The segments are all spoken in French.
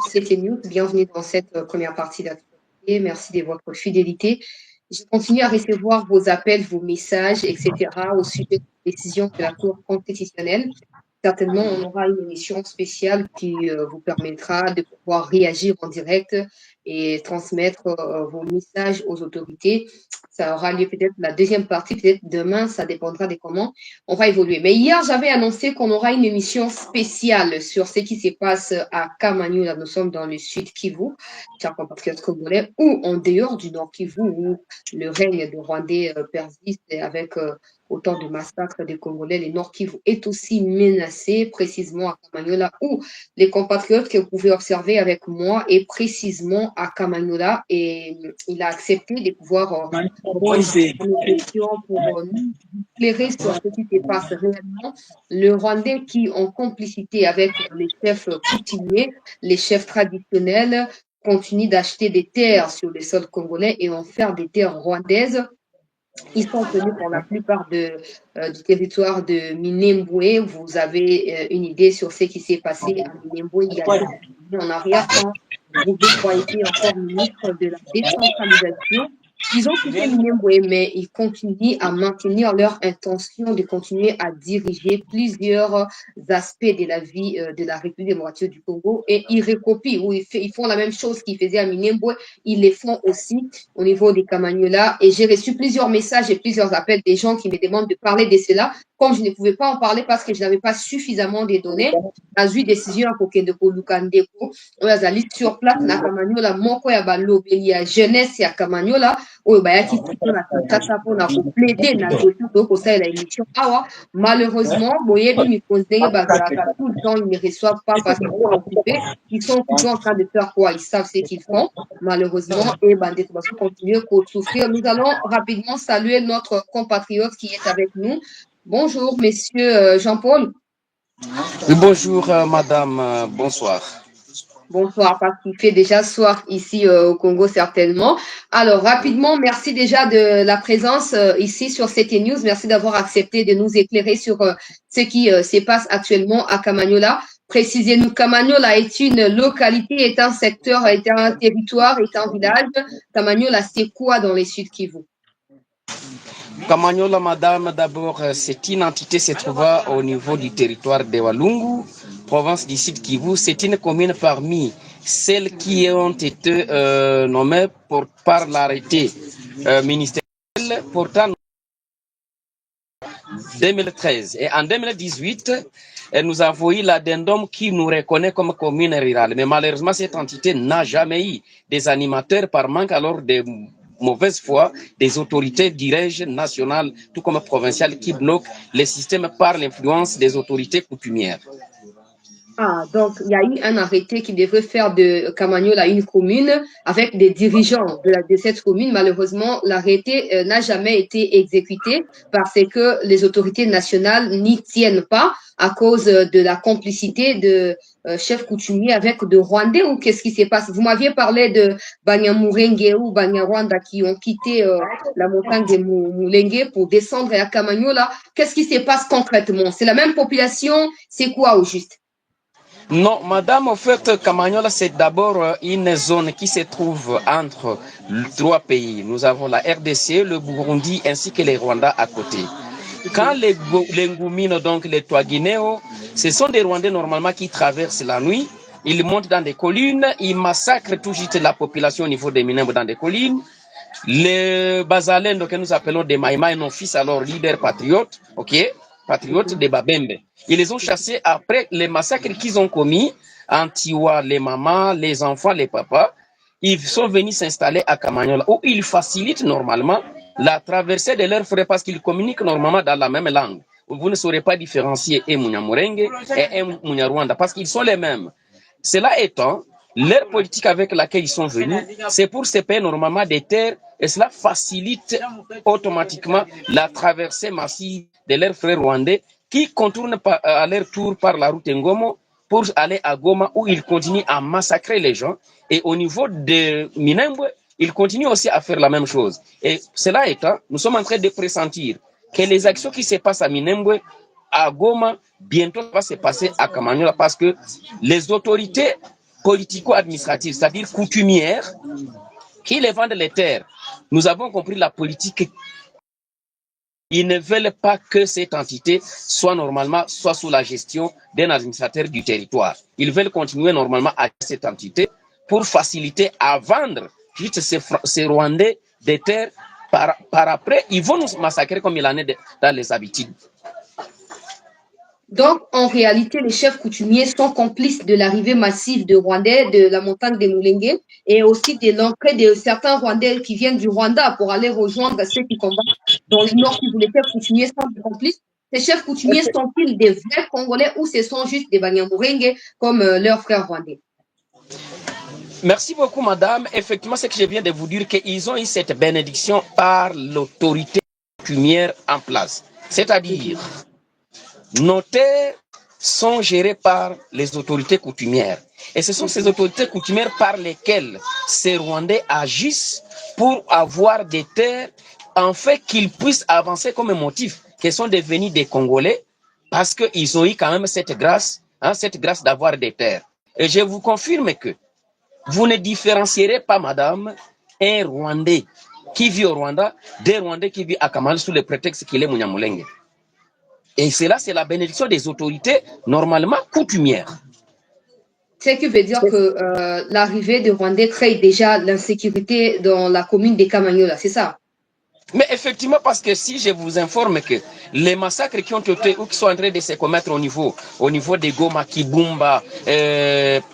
CT News. Bienvenue dans cette première partie d'actualité. Merci de votre fidélité. Je continue à recevoir vos appels, vos messages, etc. au sujet des décisions de la Cour constitutionnelle. Certainement, on aura une émission spéciale qui vous permettra de pouvoir réagir en direct et transmettre vos messages aux autorités. Ça aura lieu peut-être la deuxième partie, peut-être demain, ça dépendra de comment on va évoluer. Mais hier, j'avais annoncé qu'on aura une émission spéciale sur ce qui se passe à Kamanu. Là, nous sommes dans le sud Kivu, chers compatriotes congolais, ou en dehors du nord Kivu, où le règne de Rwandais persiste avec autant de massacres des Congolais. Le Nord Kivu est aussi menacé, précisément à Kamanyola, où les compatriotes que vous pouvez observer avec moi est précisément à Kamanyola, et il a accepté de pouvoir pour nous éclairer sur ce qui se passe réellement. Le Rwandais qui, en complicité avec les chefs coutumiers, les chefs traditionnels, continue d'acheter des terres sur le sol congolais et en faire des terres rwandaises. Ils sont tenus pour la plupart du territoire de Minembwe. Vous avez une idée sur ce qui s'est passé à Minembwe il y a quelques années en arrière quand Roubaix était encore ministre de la décentralisation. Ils ont quitté Minembwe, mais ils continuent à maintenir leur intention de continuer à diriger plusieurs aspects de la vie de la République démocratique du Congo, et ils recopient, ou ils font la même chose qu'ils faisaient à Minembwe, ils les font aussi au niveau des Kamanyola. Et j'ai reçu plusieurs messages et plusieurs appels des gens qui me demandent de parler de cela. Comme je ne pouvais pas en parler parce que je n'avais pas suffisamment de données, j'ai eu décision à kokende ko lukandeko oyo azali sur place na Kamanyola moko ya balobeli ya jeunesse ya Kamanyola oyo bayaki siko na Kinshasa mpona koplaide na dossier to kosalela émission awa. Malheureusement, boyebi mikonzi ndenge bazalaka tout le temps, ils ne reçoivent pas parce qu'ils sont occupés. Ils sont occupés en train de faire quoi? Ils savent ce qu'ils font. Malheureusement, et Bandit va continuer à souffrir. Nous allons rapidement saluer notre compatriote qui est avec nous. Bonjour, monsieur Jean-Paul. Oui, bonjour, madame. Bonsoir. Bonsoir, parce qu'il fait déjà soir ici au Congo, certainement. Alors, rapidement, merci déjà de la présence ici sur CT News. Merci d'avoir accepté de nous éclairer sur ce qui se passe actuellement à Kamanyola. Précisez-nous, Kamanyola est une localité, est un secteur, est un territoire, est un village. Kamanyola, c'est quoi dans les Sud Kivu? Kamanyola, madame, d'abord, c'est une entité se trouvant au niveau du territoire de Walungu, province du Sud Kivu. C'est une commune parmi celles qui ont été nommées par l'arrêté ministériel portant 2013. Et en 2018, nous avons eu l'addendum qui nous reconnaît comme commune rurale. Mais malheureusement, cette entité n'a jamais eu des animateurs par manque alors de mauvaise foi des autorités, dirais-je, nationales, tout comme provinciales, qui bloquent les systèmes par l'influence des autorités coutumières. Ah, donc il y a eu un arrêté qui devrait faire de Kamanyola une commune avec des dirigeants de cette commune. Malheureusement, l'arrêté n'a jamais été exécuté parce que les autorités nationales n'y tiennent pas à cause de la complicité de chefs coutumiers avec de Rwandais, ou qu'est-ce qui se passe? Vous m'aviez parlé de Banyamulenge ou Banyarwanda qui ont quitté la montagne de Mulenge pour descendre à Kamanyola. Qu'est-ce qui se passe concrètement? C'est la même population? C'est quoi au juste? Non, madame, en fait, Kamanyola, c'est d'abord une zone qui se trouve entre trois pays. Nous avons la RDC, le Burundi ainsi que les Rwandais à côté. Quand les Ngumino, donc les Twaginéo, ce sont des Rwandais normalement qui traversent la nuit. Ils montent dans des collines, ils massacrent tout juste la population au niveau des Minembwe dans des collines. Les Bazalendo que nous appelons des Maïmaï, nos fils alors leaders patriotes, ok, patriotes des Babembe. Ils les ont chassés après les massacres qu'ils ont commis, Antiwa, les mamans, les enfants, les papas. Ils sont venus s'installer à Kamanyola où ils facilitent normalement la traversée de leurs frères parce qu'ils communiquent normalement dans la même langue. Vous ne saurez pas différencier Munyamurenge et Munyarwanda parce qu'ils sont les mêmes. Cela étant, leur politique avec laquelle ils sont venus, c'est pour se payer normalement des terres et cela facilite automatiquement la traversée massive de leurs frères rwandais qui contournent à leur tour par la route Ngomo pour aller à Goma où ils continuent à massacrer les gens. Et au niveau de Minembwe, ils continuent aussi à faire la même chose. Et cela étant, nous sommes en train de pressentir que les actions qui se passent à Minembwe, à Goma, bientôt va se passer à Kamanyola parce que les autorités politico-administratives, c'est-à-dire coutumières, qui les vendent les terres. Nous avons compris la politique. Ils ne veulent pas que cette entité soit normalement soit sous la gestion d'un administrateur du territoire. Ils veulent continuer normalement à cette entité pour faciliter à vendre juste ces Rwandais des terres. Par après, ils vont nous massacrer comme il en est dans les habitudes. Donc, en réalité, les chefs coutumiers sont complices de l'arrivée massive de Rwandais de la montagne des Moulengue et aussi de l'entrée de certains Rwandais qui viennent du Rwanda pour aller rejoindre ceux qui combattent dans le nord Kivu. Les chefs coutumiers sont des complices. Ces chefs coutumiers sont-ils des vrais Congolais ou ce sont juste des Banyamulenge comme leurs frères rwandais? Merci beaucoup, madame. Effectivement, c'est que je viens de vous dire qu'ils ont eu cette bénédiction par l'autorité coutumière en place. C'est-à-dire, nos terres sont gérées par les autorités coutumières. Et ce sont ces autorités coutumières par lesquelles ces Rwandais agissent pour avoir des terres, en fait, qu'ils puissent avancer comme un motif, qu'ils sont devenus des Congolais, parce qu'ils ont eu quand même cette grâce d'avoir des terres. Et je vous confirme que vous ne différencierez pas, madame, un Rwandais qui vit au Rwanda des Rwandais qui vivent à Kamal sous le prétexte qu'il est Munyamulenge. Et cela, c'est la bénédiction des autorités normalement coutumières. Ce qui veut dire que l'arrivée des Rwandais crée déjà l'insécurité dans la commune de Kamanyola, c'est ça? Mais effectivement, parce que si je vous informe que les massacres qui ont été ou qui sont en train de se commettre au niveau de Goma, Kibumba,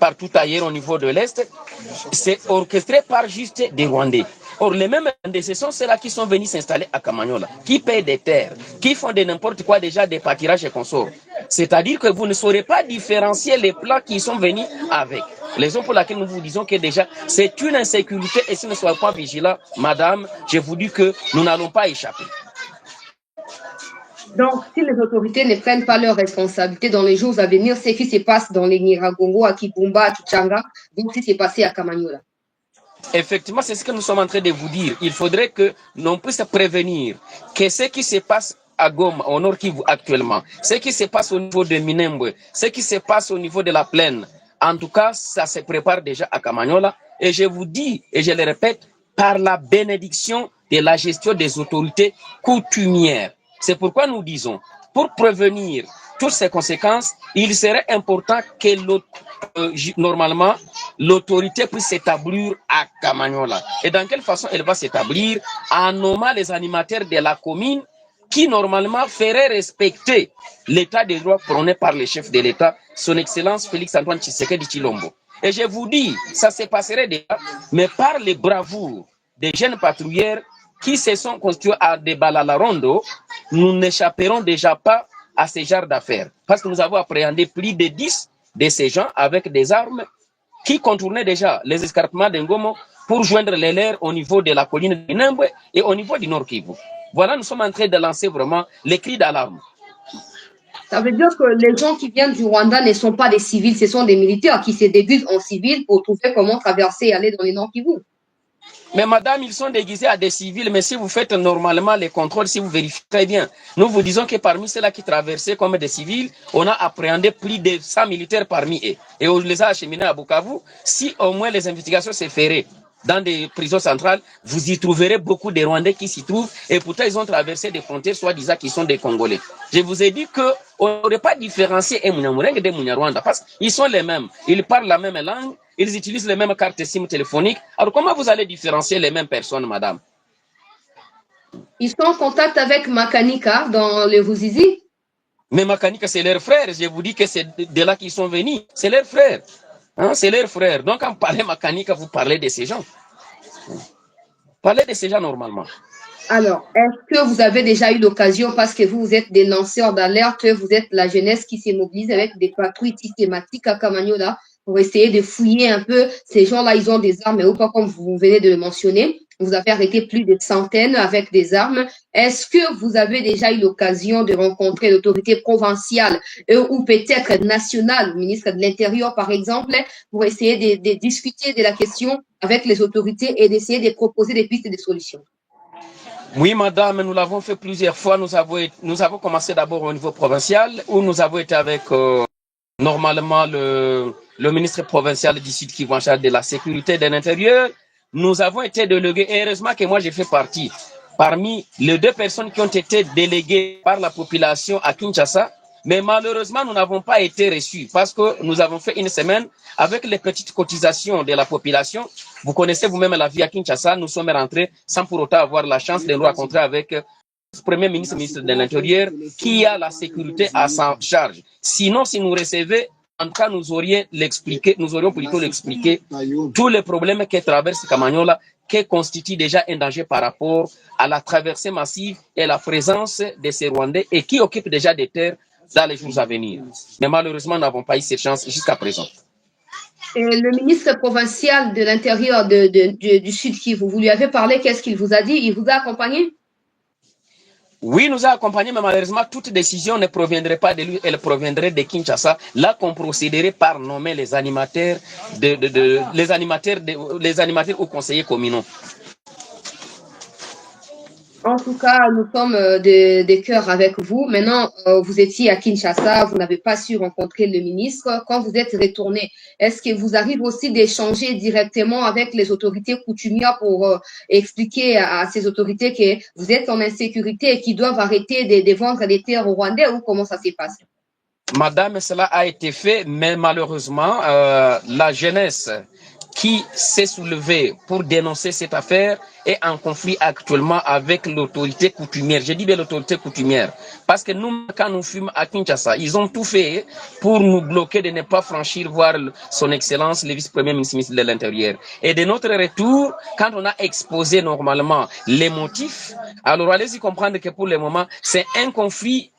partout ailleurs au niveau de l'Est, c'est orchestré par juste des Rwandais. Or, les mêmes Rwandais, ce sont ceux-là qui sont venus s'installer à Kamanyola, qui paient des terres, qui font de n'importe quoi déjà des pâturages et consorts. C'est-à-dire que vous ne saurez pas différencier les plats qui sont venus avec. Les raisons pour lesquelles nous vous disons que déjà, c'est une insécurité et si nous ne soyons pas vigilants, madame, je vous dis que nous n'allons pas échapper. Donc, si les autorités ne prennent pas leurs responsabilités dans les jours à venir, ce qui se passe dans les Nyiragongo, à Kibumba, à Tuchanga, donc ce qui s'est passé à Kamanyola. Effectivement, c'est ce que nous sommes en train de vous dire. Il faudrait que l'on puisse prévenir que ce qui se passe à Goma, au Nord Kivu actuellement, ce qui se passe au niveau de Minembwe, ce qui se passe au niveau de la plaine, en tout cas, ça se prépare déjà à Kamanyola. Et je vous dis, et je le répète, par la bénédiction de la gestion des autorités coutumières. C'est pourquoi nous disons, pour prévenir toutes ces conséquences, il serait important que normalement l'autorité puisse s'établir à Kamanyola. Et dans quelle façon elle va s'établir? En nommant les animateurs de la commune qui normalement feraient respecter l'état de droit prôné par le chef de l'État, son Excellence Félix-Antoine Tshisekedi Tshilombo. Et je vous dis, ça se passerait déjà, mais par les bravoures des jeunes patrouilleurs qui se sont constitués à des Balalarondo, nous n'échapperons déjà pas à ce genre d'affaires. Parce que nous avons appréhendé plus de 10 de ces gens avec des armes qui contournaient déjà les escarpements d'Ngomo pour joindre les leurs au niveau de la colline de Nembwe et au niveau du Nord Kivu. Voilà, nous sommes en train de lancer vraiment les cris d'alarme. Ça veut dire que les gens qui viennent du Rwanda ne sont pas des civils, ce sont des militaires qui se déguisent en civils pour trouver comment traverser et aller dans les Nord Kivu. Mais madame, ils sont déguisés à des civils, mais si vous faites normalement les contrôles, si vous vérifiez très bien, nous vous disons que parmi ceux-là qui traversaient comme des civils, on a appréhendé plus de 100 militaires parmi eux. Et on les a acheminés à Bukavu. Si au moins les investigations se feraient dans des prisons centrales, vous y trouverez beaucoup de Rwandais qui s'y trouvent et pourtant ils ont traversé des frontières soi-disant qu'ils sont des Congolais. Je vous ai dit qu'on n'aurait pas différencié un Munyamulenge des Munyarwanda parce qu'ils sont les mêmes, ils parlent la même langue, ils utilisent les mêmes cartes SIM téléphoniques. Alors comment vous allez différencier les mêmes personnes, madame? Ils sont en contact avec Makanika dans le Ruzizi. Mais Makanika, c'est leur frère. Je vous dis que c'est de là qu'ils sont venus. C'est leur frère. Hein, c'est leur frère. Donc, quand vous parlez Makanika, vous parlez de ces gens. Parlez de ces gens normalement. Alors, est-ce que vous avez déjà eu l'occasion, parce que vous êtes des lanceurs d'alerte, vous êtes la jeunesse qui se mobilise avec des patrouilles systématiques à Kamanyola pour essayer de fouiller un peu ces gens-là, ils ont des armes, ou pas comme vous venez de le mentionner. Vous avez arrêté plus de centaines avec des armes. Est-ce que vous avez déjà eu l'occasion de rencontrer l'autorité provinciale ou peut-être nationale, le ministre de l'Intérieur par exemple, pour essayer de discuter de la question avec les autorités et d'essayer de proposer des pistes de solutions? Oui, madame, nous l'avons fait plusieurs fois. Nous avons commencé d'abord au niveau provincial, où nous avons été avec normalement le ministre provincial du Sud Kivu en charge de la sécurité de l'intérieur. Nous avons été délégués, et heureusement que moi j'ai fait partie parmi les 2 personnes qui ont été déléguées par la population à Kinshasa. Mais malheureusement, nous n'avons pas été reçus parce que nous avons fait une semaine avec les petites cotisations de la population. Vous connaissez vous-même la vie à Kinshasa. Nous sommes rentrés sans pour autant avoir la chance de nous rencontrer avec le Premier ministre, ministre de l'Intérieur, qui a la sécurité à sa charge. Sinon, si nous recevez, en tout cas, nous aurions plutôt l'expliquer tous les problèmes que traverse Kamanyola, qui constitue déjà un danger par rapport à la traversée massive et la présence de ces Rwandais et qui occupent déjà des terres dans les jours à venir. Mais malheureusement, nous n'avons pas eu cette chance jusqu'à présent. Et le ministre provincial de l'Intérieur du Sud Kivu, vous lui avez parlé, qu'est-ce qu'il vous a dit? Il vous a accompagné? Oui, nous a accompagnés, mais malheureusement, toute décision ne proviendrait pas de lui, elle proviendrait de Kinshasa. Là qu'on procéderait par nommer les animateurs, les animateurs ou conseillers communaux. En tout cas, nous sommes de cœur avec vous. Maintenant, vous étiez à Kinshasa, vous n'avez pas su rencontrer le ministre. Quand vous êtes retourné, est-ce que vous arrivez aussi d'échanger directement avec les autorités coutumières pour expliquer à ces autorités que vous êtes en insécurité et qu'ils doivent arrêter de vendre les terres aux Rwandais, ou comment ça s'est passé? Madame, cela a été fait, mais malheureusement, la jeunesse qui s'est soulevée pour dénoncer cette affaire est en conflit actuellement avec l'autorité coutumière. Je dis bien l'autorité coutumière. Parce que nous, quand nous fûmes à Kinshasa, ils ont tout fait pour nous bloquer de ne pas franchir voir son excellence, le vice-premier ministre de l'Intérieur. Et de notre retour, quand on a exposé normalement les motifs, alors allez-y comprendre que pour le moment, c'est un conflit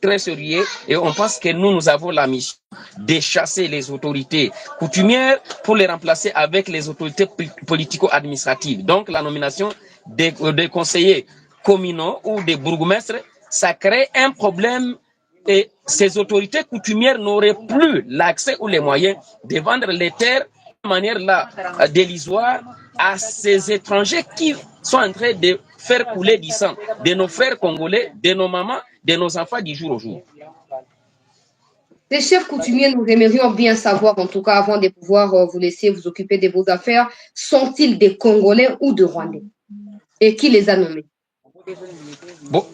très sérieux et on pense que nous avons la mission de chasser les autorités coutumières pour les remplacer avec les autorités politico-administratives. Donc, la nomination des conseillers communaux ou des bourgmestres, ça crée un problème et ces autorités coutumières n'auraient plus l'accès ou les moyens de vendre les terres de manière là dérisoire à ces étrangers qui sont en train de faire couler du sang de nos frères congolais, de nos mamans, de nos enfants du jour au jour. Les chefs coutumiers, nous aimerions bien savoir, en tout cas avant de pouvoir vous laisser vous occuper de vos affaires, sont-ils des Congolais ou des Rwandais? Et qui les a nommés? Bon,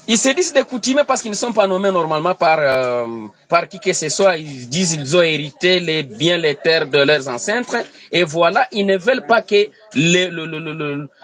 ils se disent des coutumiers parce qu'ils ne sont pas nommés normalement par qui que ce soit. Ils disent qu'ils ont hérité les biens, les terres de leurs ancêtres. Et voilà, ils ne veulent pas que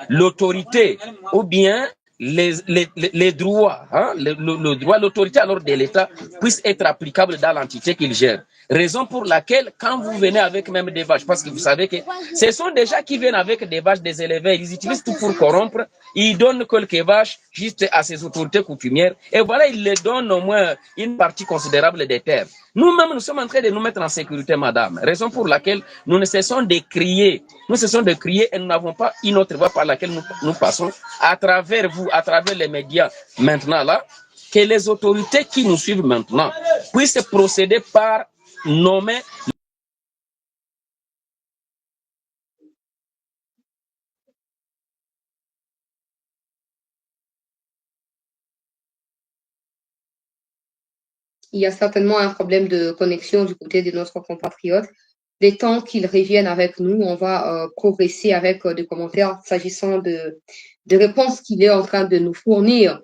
l'autorité ou bien les droits, hein, le droit, l'autorité alors de l'État puisse être applicable dans l'entité qu'il gère. Raison pour laquelle, quand vous venez avec même des vaches, parce que vous savez que ce sont des gens qui viennent avec des vaches, des éleveurs, ils utilisent tout pour corrompre, ils donnent quelques vaches juste à ces autorités coutumières, et voilà, ils les donnent au moins une partie considérable des terres. Nous-mêmes, nous sommes en train de nous mettre en sécurité, madame. Raison pour laquelle nous ne cessons de crier. Nous cessons de crier et nous n'avons pas une autre voie par laquelle nous passons à travers vous, à travers les médias maintenant là, que les autorités qui nous suivent maintenant puissent procéder par nommer. Il y a certainement un problème de connexion du côté de notre compatriote. Les temps qu'ils reviennent avec nous, on va progresser avec des commentaires s'agissant de réponses qu'il est en train de nous fournir.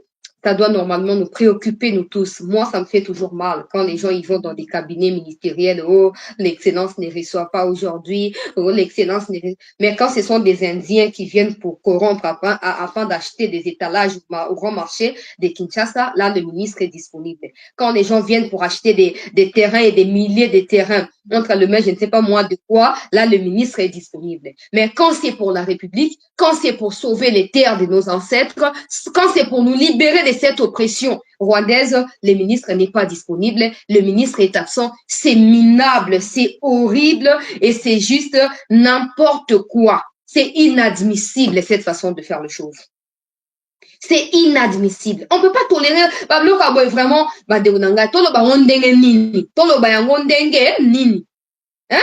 Ça doit normalement nous préoccuper, nous tous. Moi, ça me fait toujours mal quand les gens ils vont dans des cabinets ministériels. Oh, l'excellence ne reçoit pas aujourd'hui. Oh, l'excellence ne reçoit... Mais quand ce sont des Indiens qui viennent pour corrompre afin d'acheter des étalages au grand marché de Kinshasa, là, le ministre est disponible. Quand les gens viennent pour acheter des terrains et des milliers de terrains entre le maire, je ne sais pas moi de quoi, là, le ministre est disponible. Mais quand c'est pour la République, quand c'est pour sauver les terres de nos ancêtres, quand c'est pour nous libérer de cette oppression rwandaise, le ministre n'est pas disponible, le ministre est absent, c'est minable, c'est horrible et c'est juste n'importe quoi. C'est inadmissible cette façon de faire les choses. C'est inadmissible. On ne peut pas tolérer vraiment hein?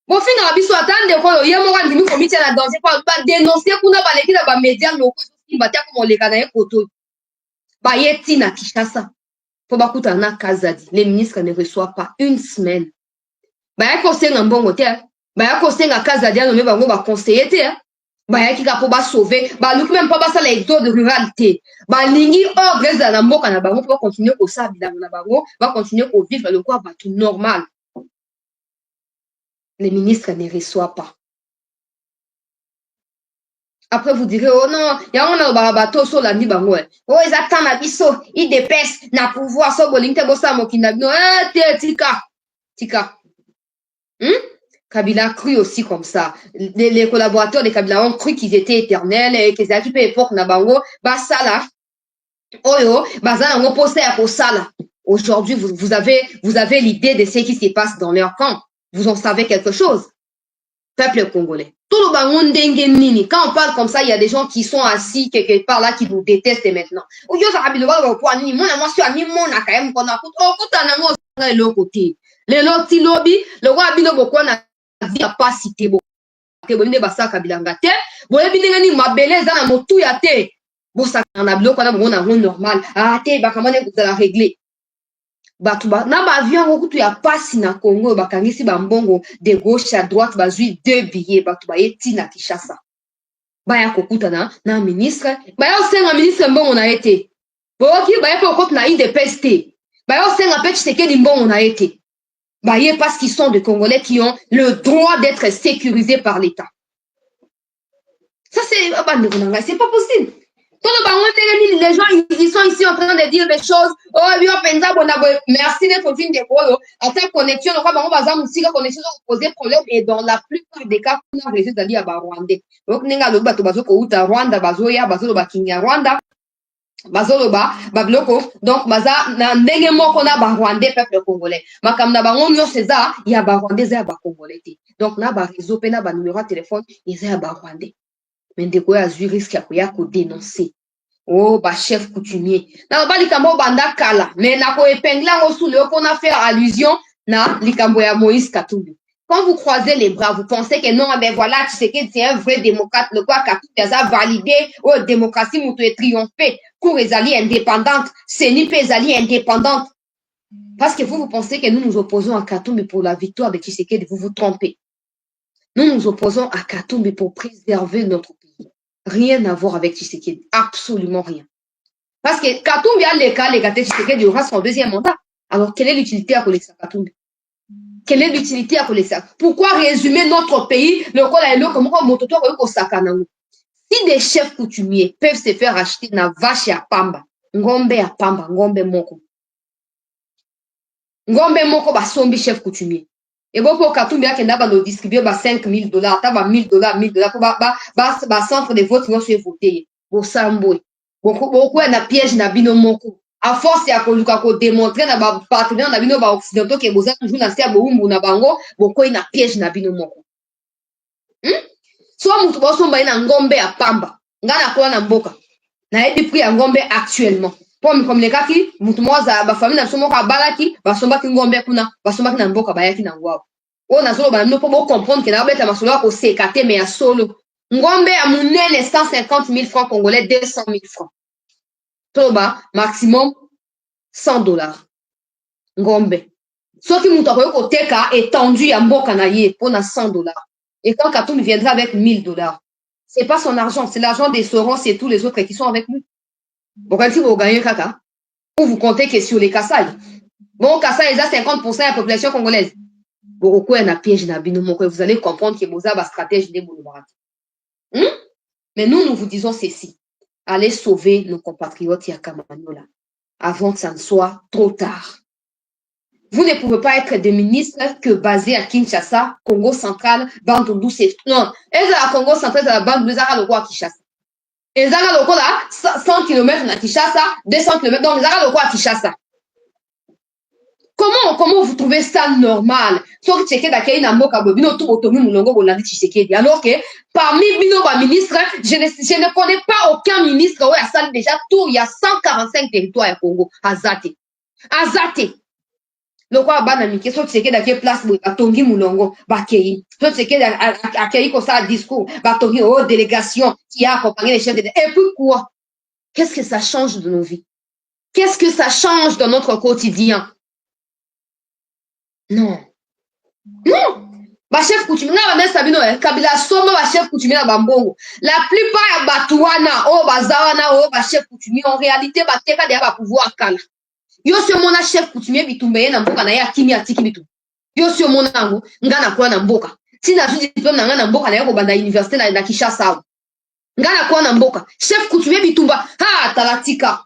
Bofinga biso atande ko ye mo ngandi ko mitia na danger kwa ba dénoncer kuna ba leki na ba médias loko batia ko moleka na ekoto ba yeti na Kinshasa pour bakuta na Kazadi. Les ministres ne reçoivent pas une semaine. Baya kosenga mbongo te. Baya kosenga Kazadia no me bango ba conseiller te. Baya kika po ba sauver. Ba luki même pas basa la exode rural te. Ba lingi ordre za na mboka na bango pour continuer ko sa bilango na bango, va continuer ko vivre le quoi tout normal. Les ministres ne reçoivent pas. Après, vous direz, oh non, il y a un bateau sur la bango. Oh, ils attendent la biso, ils dépêchent, na pouvoir, so boling te bossa mokina. Non, tika. Tika. Kabila a cru aussi comme ça. Les collaborateurs de Kabila ont cru qu'ils étaient éternels et qu'ils étaient à époque na bango. Bah, ça là. Oh yo, bah, ça, on posé à ça là. Aujourd'hui, vous avez l'idée de ce qui se passe dans leur camp. Vous en savez quelque chose. Peuple congolais. Tout le bangon dengue nini. Quand on parle comme ça, il y a des gens qui sont assis quelque part là, qui vous détestent maintenant. Oh, yo, ça rabbi le bas au point ni. Mon amour, sur ami, mon a quand même qu'on a. Oh, quand on a mon le côté. Le loti lobby, le roi bino boko na vie a pas cité bo. Te bonne basa kabilanga te. Bo le bino ni ma beleza na motu ya te. Bo ça na bilo ko na bon na normal. Ah te ba comment vous allez régler. Batuba na ba avion ko tu ya pasi na Congo bakangisi ba mbongo de gauche à droite bazui 2 billets batuba yeti na Kinshasa baya kokuta na ministre baya osenga ministre mbongo na été boki baya ko kokota na IDPST baya osenga pe Tshisekedi mbongo na été baye parce qu'ils sont des Congolais qui ont le droit d'être sécurisés par l'État. Ça c'est pas possible. Les gens, ils sont ici en train de dire des choses. Oh, merci d'être fin de quoi. Attends, connexion, on va connexion poser problème. Et dans la plupart des cas, on a réussi d'aller à Rwanda. Donc, nenga lo bato bazo ko uta Rwanda, bazo ya, bazo lo ba kinya Rwanda. Bazo lo ba, babloko. Donc, baza, na ndenge moko na ba Rwandais, peuple congolais. Makam na bango nyo seza, ya ba Rwandais, ya ba Congolais. Donc, na ba réseau, pe na ba numéro de téléphone, ils ya ba Rwandais. Mais de quoi a risque à dénoncer. Oh, bah, chef coutumier. Na ba likambo banda kala. Mais na ko épingler en sous le qu'on a fait allusion na likambo ya Moïse Katumbi. Quand vous croisez les bras, vous pensez que non, ben voilà, tu sais que c'est un vrai démocrate. Le quoi Katumbi a validé, oh, démocratie moutou est triomphé. Cour ezali indépendante. Seni ezali indépendante. Parce que vous pensez que nous nous opposons à Katumbi pour la victoire de Tshisekedi, vous vous trompez. Nous nous opposons à Katumbi pour préserver notre pays. Rien à voir avec Tshisekedi. Absolument rien. Parce que Katumbi a les cas, Tshisekedi aura son deuxième mandat. Alors, quelle est l'utilité à coller ça, Katumbi? Quelle est l'utilité à coller ça? Pourquoi résumer notre pays, le col à l'eau, comme mototo, si des chefs coutumiers peuvent se faire acheter na vache à Pamba, ngombe à Pamba, ngombe moko. Ngombe moko, ba sombi chef coutumier. Et bon, pour Katumbi, il y a qui distribuer $5,000, $1,000, pour ba centre de vote, nous sommes votés. Pour Samboy. Beaucoup, na piège na bino moko. À force, il y a qu'on démontrer na ba partenaire na bino ba occidentaux qui boza toujours na sia boumbu na bango, beaucoup na piège na bino moko. Soit mutu bosomba na ngombe à Pamba. Ngana kwa na mboka. Na ebi prix ya ngombe actuellement. Pour comme les kaki, mutu moza ba famille na somo ka balaki, ba somba ki ngombe kuna, ba somba ki na mboka ba yaki na ngwao. O na solo ba no po comprendre que na beta masolo ko sekate mais ya solo. Ngombe ya munene 150,000 francs congolais, 200,000 francs. Toba maximum $100. Ngombe. Soki mutu ko teka étendu ya mboka na ye pour na $100. Et quand Katumbi viendra avec $1,000, c'est pas son argent, c'est l'argent des Soros et tous les autres qui sont avec lui. Bon, quand vous gagnez Kaka, ou vous comptez que sur les Kassai. Bon, Kassai, ils ont 50% de la population congolaise. Bon, vous allez comprendre que vous avez la stratégie des Boulobarati. Mais nous vous disons ceci. Allez sauver nos compatriotes Yakamanola avant que ça ne soit trop tard. Vous ne pouvez pas être des ministres que basés à Kinshasa, Congo central, Bandundu, c'est... Non, et la Congo central, c'est la Bandundu, c'est le roi Kinshasa. Et les Zaga locaux là, 100 km à Kinshasa, 200 km, donc les Zaga locaux à Kinshasa. Comment vous trouvez ça normal? Sauf que Tshisekedi a créé une amboka bobino tout automi moulongo bolandi Tshisekedi. Alors que parmi bino ba ministres, je ne connais pas aucun ministre où il y a ça déjà tout, il y a 145 territoires à Congo. Azate. Le quoi banamike, so Tshisekedi a créé place pour Batongi moulongo, Bakei. So Tshisekedi a créé comme ça un discours, Batongi, oh, délégation qui a accompagné les chefs de... Et puis quoi? Qu'est-ce que ça change de nos vies? Qu'est-ce que ça change dans notre quotidien? Non. Non. Ba chef coutumier na ba sabino kabila somo ba chef coutumier na bambongo. La plupart ya batuana o bazawana o ba chef coutumier en réalité ba teka de ba pouvoir kala. Yo se mona chef coutumier bitumba ye na mboka na ye akimi atiki bitumba. Yo se mona ngo ngana kwa na mboka. Tina ju diplôme na ngana mboka na ye ko banda université na Kinshasa. Ngana kwa na mboka. Chef coutumier bitumba ha talatika.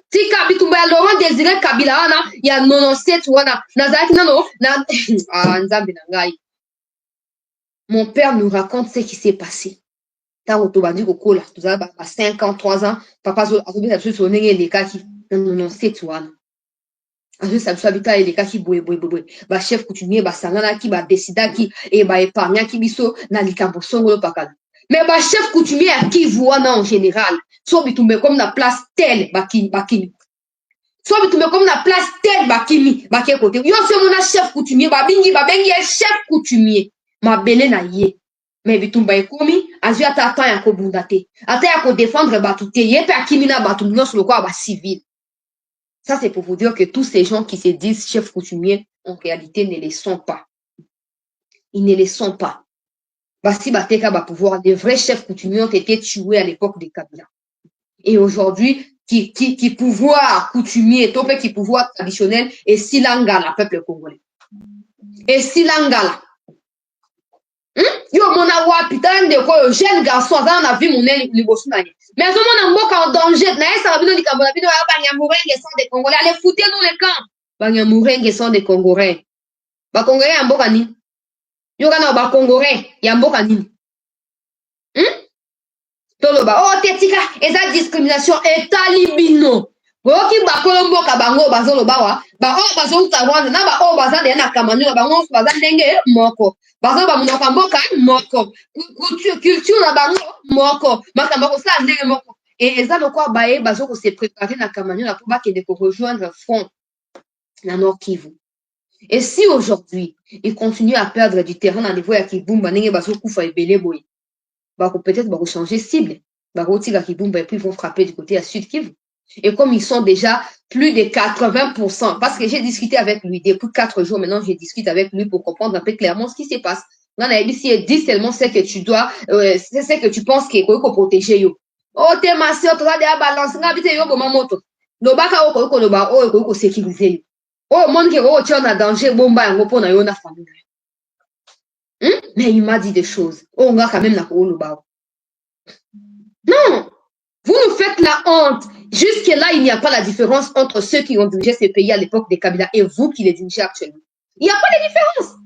Tika bitumba ya Laurent Désiré Kabila wana ya 97 wana nazaki nano na nzambe na ngai. Mon père nous raconte ce qui s'est passé. Tant que tu kokola, tu as 5 ans, 3 ans, papa a dit que tu as les cas qui non c'est toi. Azo ça soit bita les cas qui boue. Ba chef coutumier ba sangana qui ba décida qui et ba épargna qui biso na likambo songolo pakala. Mais ba chef coutumier à qui voit en général, so bitumbe comme na place telle bakini. So bitumbe comme na place telle bakimi, baké côté. Yo c'est mon chef coutumier ba bingi chef coutumier. Ma belé na ye. Mais bitumba ekomi, azu ata ata ya kobunda te. Ata ya ko défendre batu te. Ye pe akimi na batu nyonso lokwa ba civil. Ça, c'est pour vous dire que tous ces gens qui se disent chefs coutumiers, en réalité, ne les sont pas. Ils ne les sont pas. Basi Bateka va pouvoir, les vrais chefs coutumiers ont été tués à l'époque des Kabila. Et aujourd'hui, qui pouvoir coutumier, topé qui pouvoir traditionnel, et Silangala, peuple congolais. Et Silangala. Yo mona wapi tande ko jeune garçon ça on a vu mon libosu na mais on mona mboka en danger na esa bino likabona bino ya banyamurenge sont des congolais allez foutez nous les camps banyamurenge sont des congolais ba congolais ya mboka ni yo kana ba congolais ya mboka ni toloba oh tetika eza discrimination etali bino boki bakolo mboka bango bazoloba wa ba o bazouta Rwanda na ba o bazande na Kamanyola bango bazande ndenge moko bazo ba munoko mboka moko culture na bango moko makambo ko sa ndenge moko et eza lokwa baye bazo ko se préparer na Kamanyola pour bakende ko rejoindre front na Nord Kivu. Et si aujourd'hui ils continuent à perdre du terrain à niveau ya Kibumba ndenge bazo kufa ebele boye bako peut-être bako changer cible bako tika Kibumba et puis ils vont frapper du côté à Sud Kivu. Et comme ils sont déjà plus de 80%, parce que j'ai discuté avec lui depuis 4 jours, maintenant je discute avec lui pour comprendre un peu clairement ce qui se passe. On a dit seulement ce que tu dois, c'est ce que tu penses qu'il faut protéger yo. Oh, t'es ma soeur, tu vas déjà balancer, n'a habité yo pour ma moto. Lobaka oko loba, oh, oko sécuriser yo. Oh, monde qui oh, tu en as danger, bomba, yango pour na yo na famille. Mais il m'a dit des choses. Oh, on a quand même na ko loba. Non! Vous nous faites la honte. Jusque-là, il n'y a pas la différence entre ceux qui ont dirigé ces pays à l'époque des Kabila et vous qui les dirigez actuellement. Il n'y a pas de différence.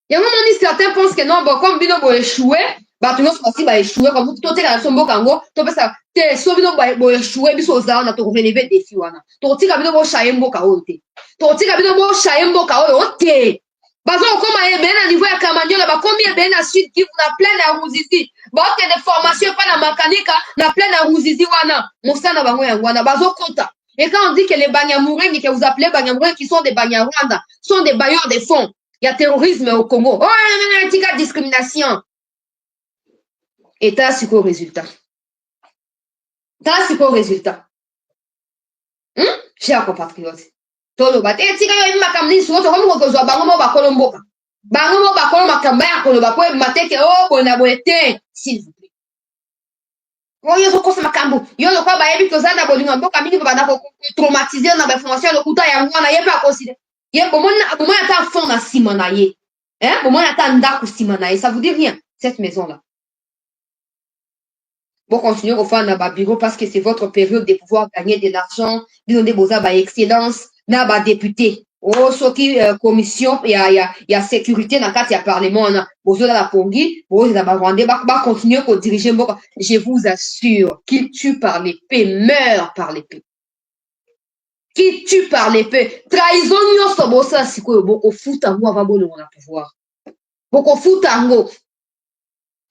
Il y a un moment donné, certains pensent que non, bon, comme Bino va échouer, bah, tout le monde va échouer, comme vous, tout est dans son beau kango, tout le ça, t'es, so Bino va échouer, biso oza, on a tout relevé des filles, wana. Tout tika Bino va chaembo kaote. Tout tika Bino va chaembo kaote. Bazo okoma ebele na niveau ya Kamanyola bakomi ebele na Sud Kivu na plein ya Ruzizi baoke de formation pa na makanika na plein ya Ruzizi wana mosana bango yango wana bazo kota. Et quand on dit que les Banyamulenge que vous appelez Banyamulenge qui sont des Banyarwanda sont des bailleurs de fonds, il y a terrorisme au Congo. Oh, tika discrimination. Et t'as c'est quoi résultat? T'as c'est quoi résultat? Chers compatriotes. Toloba te tika yo makamni so to komo ko zo bango mo bakolo mboka bango mo bakolo makamba ya koloba ko mateke o bona boete s'il vous plaît ko yo ko makambo yo lo kwa bayebi ko zana bolinga mboka mingi bana ko traumatiser na ba formation lo kuta ya ngwana ye pa considérer ye bomona ta fond na sima na ye bomona ta ndako sima na ye ça vous dit rien cette maison là. Bon, continuez au faire dans bureau parce que c'est votre période de pouvoir gagner de l'argent, de donner vos excellence, na ba député. Oh, ce qui commission, il y a sécurité dans le cadre du parlement, bozo dans la Pongi, bozo dans la Rwanda, ba continuer pour diriger. Je vous assure, qui tue par l'épée, meurt par l'épée. Qui tue par l'épée. Trahison, nyoso bosa siko boko futango avant bon on a pouvoir. Boko futango.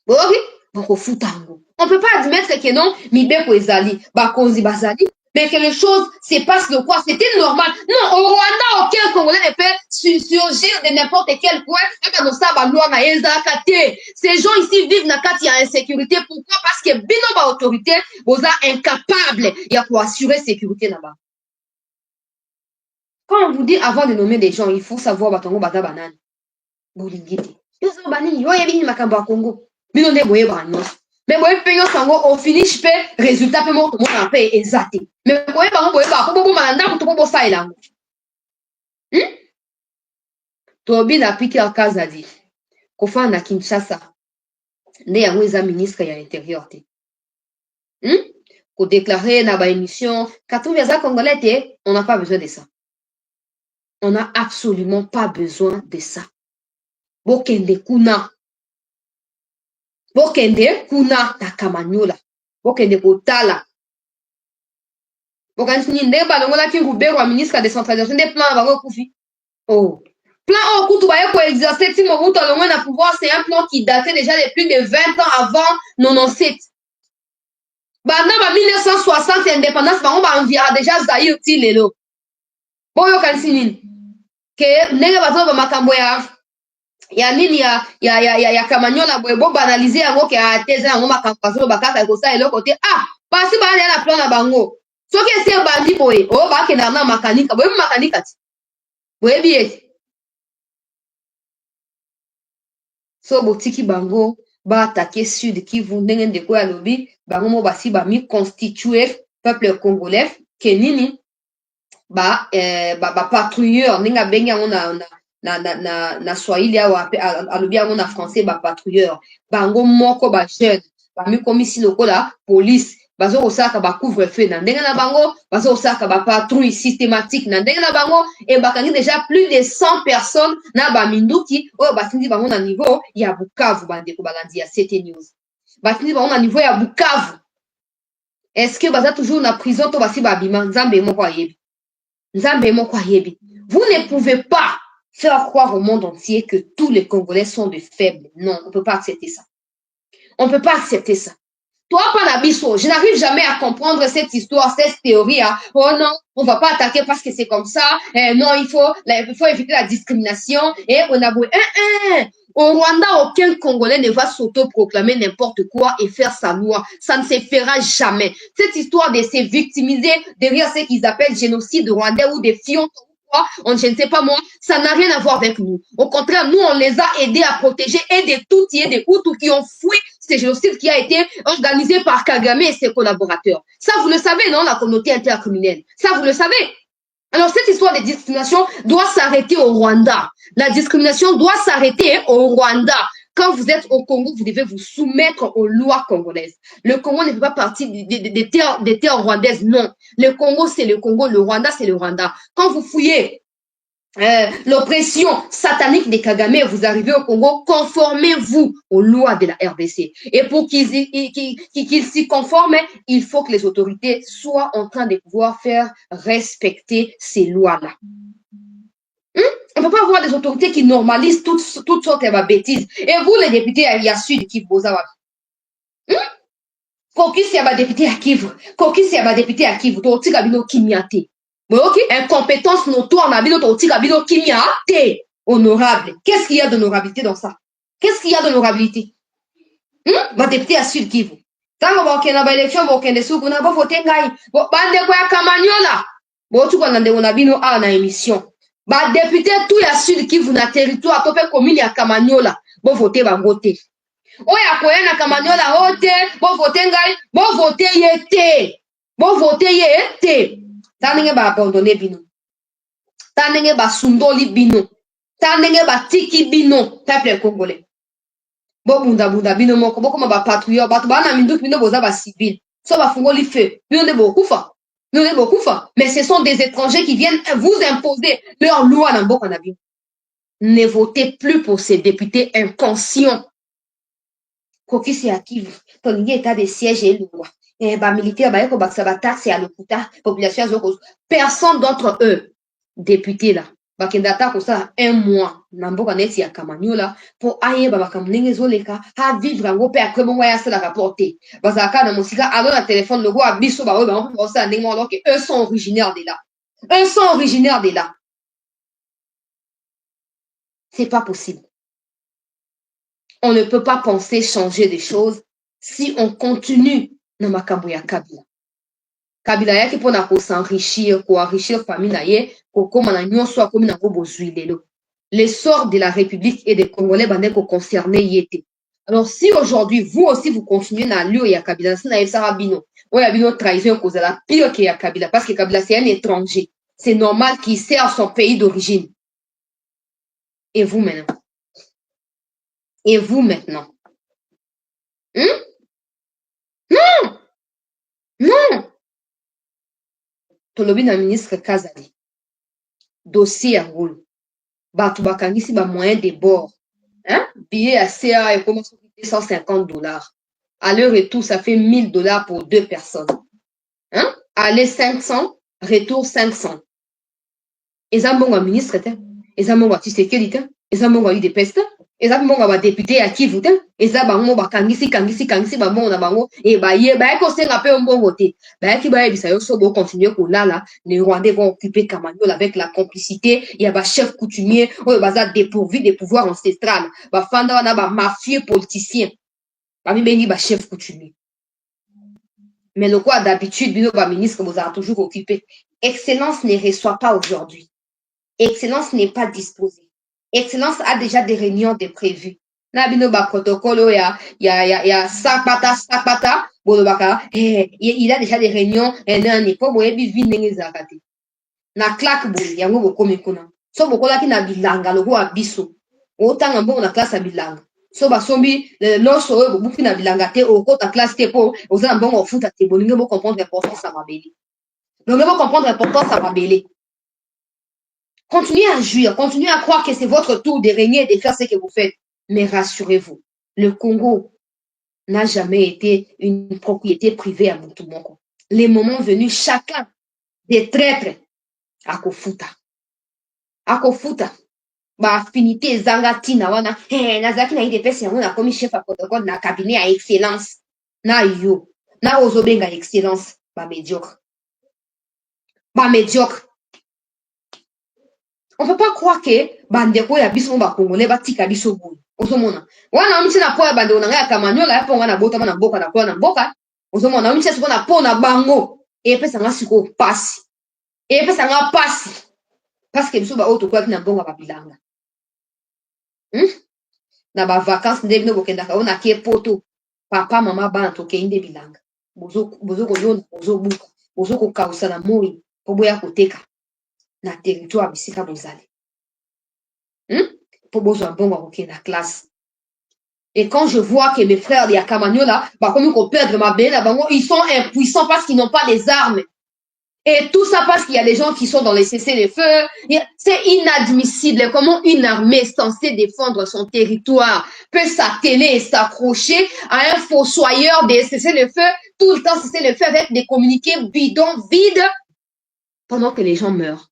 Oui, boko futango. On peut pas admettre que non, Mibeko ezali, Bakonzi bazali, mais que les choses se passent de quoi? C'était normal. Non, au Rwanda, aucun Congolais ne peut surgir de n'importe quel point. Ces gens ici vivent dans le cas insécurité. Pourquoi? Parce que bino autorité, vous êtes incapable pour assurer sécurité là-bas. Quand on vous dit avant de nommer des gens, il faut savoir batongo bata banane. bolingi te yozo banini yo yebi makambo ya Congo bino nde boye banyo mais boye penyo sango au finish pe résultat pe mo mona pe ezate mais boye bango boye ba ko bo malanda ko to bo sa ilango tobi na piki ya Kazadi kofana na Kinshasa nde yango eza ministre ya intérieur te ko déclarer na ba émission Katumbi aza congolais te on n'a pas besoin de ça. On n'a absolument pas besoin de ça. Bokende kuna. Bokende kuna ta kamanyola. Bokende kotala. Bokende ninde balongola ki Roubert wa ministre de décentralisation des plans bango kufi. Oh. Plan au kutu ba ko exercer ti Mobutu alongo na pouvoir, c'est un plan qui datait déjà de plus de 20 ans avant 97. Banda ba 1960 indépendance bango ba envia déjà Zaïre ti lelo. Boyo kansinini. Que ndenge bazo ba makambo ya nini ya kamanyola boye bo banaliser yango ke ateza yango makambo bazo bakaka ko sa eloko te basi ba ya na plan na bango soki ese bandi boye ba ke na makanika boye makanika ti boye biye so botiki bango ba attaquer Sud Kivu ndenge ndeko ya lobi bango mo basi ba mi constituer peuple congolais ke nini ba patrouilleur ndenge bengi yango na Swahili alobi yango na français ba patrouilleur bango moko ba jeune ba mi komisi lokola police bazo kosaka ba couvre-feu na ndenge na bango bazo kosaka ba patrouille systématique na ndenge na bango et bakangi déjà plus de 100 personnes na ba minduki oyo batindi bango na niveau ya Bukavu bandeko balandi ya CT News batindi bango na niveau ya Bukavu. Est-ce que baza toujours na prison to basi babima nzambe moko ayebi vous ne pouvez pas faire croire au monde entier que tous les Congolais sont des faibles. Non, on ne peut pas accepter ça. On ne peut pas accepter ça. Toi, Panabiso, je n'arrive jamais à comprendre cette histoire, cette théorie. Oh non, on ne va pas attaquer parce que c'est comme ça. Non, il faut éviter la discrimination. Et on a beau... Au Rwanda, aucun Congolais ne va s'auto-proclamer n'importe quoi et faire sa loi. Ça ne se fera jamais. Cette histoire de se victimiser derrière ce qu'ils appellent génocide rwandais ou des fions, je ne sais pas moi, ça n'a rien à voir avec nous. Au contraire, nous, on les a aidés à protéger et des Tutsis et des Hutus qui ont fui ce génocide qui a été organisé par Kagame et ses collaborateurs. Ça, vous le savez, non, la communauté intercriminelle. Ça, vous le savez. Alors, cette histoire de discrimination doit s'arrêter au Rwanda. La discrimination doit s'arrêter au Rwanda. Quand vous êtes au Congo, vous devez vous soumettre aux lois congolaises. Le Congo ne fait pas partie des terres rwandaises, non. Le Congo, c'est le Congo. Le Rwanda, c'est le Rwanda. Quand vous fouillez l'oppression satanique de Kagame, vous arrivez au Congo, conformez-vous aux lois de la RDC. Et pour qu'ils s'y conforment, il faut que les autorités soient en train de pouvoir faire respecter ces lois-là. On ne peut pas avoir des autorités qui normalisent toutes sortes de bêtises. Et vous, les députés, il y a Sud qui vous a... Kokisi ya député à Kivu. Kokisi ya député à Kivu. To tika bino kimiate. Ok, incompétence notoire na bino to tika bino kimiate. Honorable. Qu'est-ce qu'il y a d'honorabilité dans ça? Qu'est-ce qu'il y a d'honorabilité? Va député à Sud Kivu. Tango ba okena ba élection ba okende suku na ba voter ngai. Bande kwa ya Kamanyola. Bo tuko na ndeko na bino a na émission. Ba député tout ya Sud Kivu na territoire to pe commune ya Kamanyola. Bo voter bango te. Oya koyena Kamanyola ote, bo voter ngai, bo voter ye te. Bo voter ye te. Tanenge ba abandonner bino. Tanenge ba sundoli bino. Tanenge ba tiki bino, peuple congolais. Bo bunda bino moko, bo koma ba patrouilleur, ba na minduki bino boza ba civil. So ba fungoli feu. Bino de bokufa. Mais ce sont des étrangers qui viennent vous imposer leur loi dans Mboka na bino. Ne votez plus pour ces députés inconscients. Kokisi ya Kivu, tolingi état de siège et loi. Ba militaire ba yeko baksa ba taxe ya lokuta population zoko. Personne d'entre eux députés là. Ba kendata ko ça un mois na Mboka neti ya Kamanyola pour aye ba bakamnenge zoleka ha vivre ngo pe akremo ya ça la rapporter. Bazaka na musika alo na téléphone logo a biso ba o ba on ça ndenge alors que eux sont originaires de là. Eux sont originaires de là. C'est pas possible. On ne peut pas penser changer des choses si on continue dans makambo ya Kabila. Kabila yaki pona ko s'enrichir, ko enrichir famille na ye, ko koma na nyonso akomi na ko bozwi lelo. l'essor de la République et des Congolais concernés y étaient. Alors, si aujourd'hui, vous aussi, vous continuez dans l'eau et à Kabila, c'est naïf Sarabino. Oui, il y a une trahison cause de la pire qu'il y a Kabila, parce que Kabila, c'est un étranger. C'est normal qu'il sert son pays d'origine. Et vous maintenant? Et vous maintenant? Non! Non! Tolobi na ministre Kazali. Dossier à roule. Batu bakangisi ba moyen de bord. Hein? Billet à CA et commence à coûter $150. À leur retour, ça fait $1000 pour 2 personnes. Hein? Aller 500, retour 500. Eza mbongo ministre te. Eza mbongo Tshisekedi te. Eza mbongo UDPS te. Eza mbongo ba député ya Kivu te. Eza bango bakangisi ba mbongo na bango et ba ye ba ko senga pe mbongo te. Ba ki ba ebisa yo so bo continuer ko lala, les Rwandais vont occuper Kamanyola avec la complicité, il y a ba chef coutumier, o baza dépourvu des pouvoirs ancestrales, ba fanda wana ba mafieux politiciens. Ba mi bengi ba chef coutumier. Mais le quoi d'habitude, bino ba ministre vous a toujours occupé. Excellence ne reçoit pas aujourd'hui. Excellence n'est pas disposée. Excellence a déjà des réunions de prévues. Na bino ba protocole ya sakpata bolobaka il a déjà des réunions nani po boye bi vinenge zakati. Na claque boye yango bokomi kuna. So bokola ki na bilanga loko abiso. Otanga mbongo na classe ya bilanga. So basombi loso oyo bobuki na bilanga te okota classe te po oza mbongo ofuta te bolinge bo comprendre l'importance ya mabele. Bolinge bo comprendre l'importance ya mabele. Continuez à jouir, continuez à croire que c'est votre tour de régner et de faire ce que vous faites. Mais rassurez-vous, le Congo n'a jamais été une propriété privée à Mutumoko. Les moments venus, chacun des traîtres à Kofuta. À Kofuta. Ba affinité zangati na wana. Nazaki na IDPS yango na komi chef à protocole na cabinet à excellence. Na yo. Na ozobenga excellence. Ba médiocre. Ba médiocre. On ne peut pas croire que bandeko ya biso ba congolais ba tika biso boy. Ozomona. Wana omisi na po ya bandeko na ya Kamanyola ya ponga na bota na boka na kwa na boka. Ozomona omisi siko na po na bango. E pesa nga siko pasi. E pesa nga pasi. Parce que biso ba auto kwa na bonga ba bilanga. Na ba vacances nde bino bokenda ka ona ke poto. Papa mama bana to ke inde bilanga. Bozo ko yona, bozo buka. Bozo ko kausa na moi. Po boya koteka. Na territoire bisika bozali. Pour besoin bon dans la classe. Et quand je vois que mes frères de Kamanyola, comme ils perdent ma belle, ils sont impuissants parce qu'ils n'ont pas les armes. Et tout ça parce qu'il y a des gens qui sont dans les cessez-le-feu. C'est inadmissible. Comment une armée censée défendre son territoire peut s'atteler et s'accrocher à un fossoyeur des cessez-le-feu, tout le temps cessez-le-feu avec des communiqués bidons, vides, pendant que les gens meurent.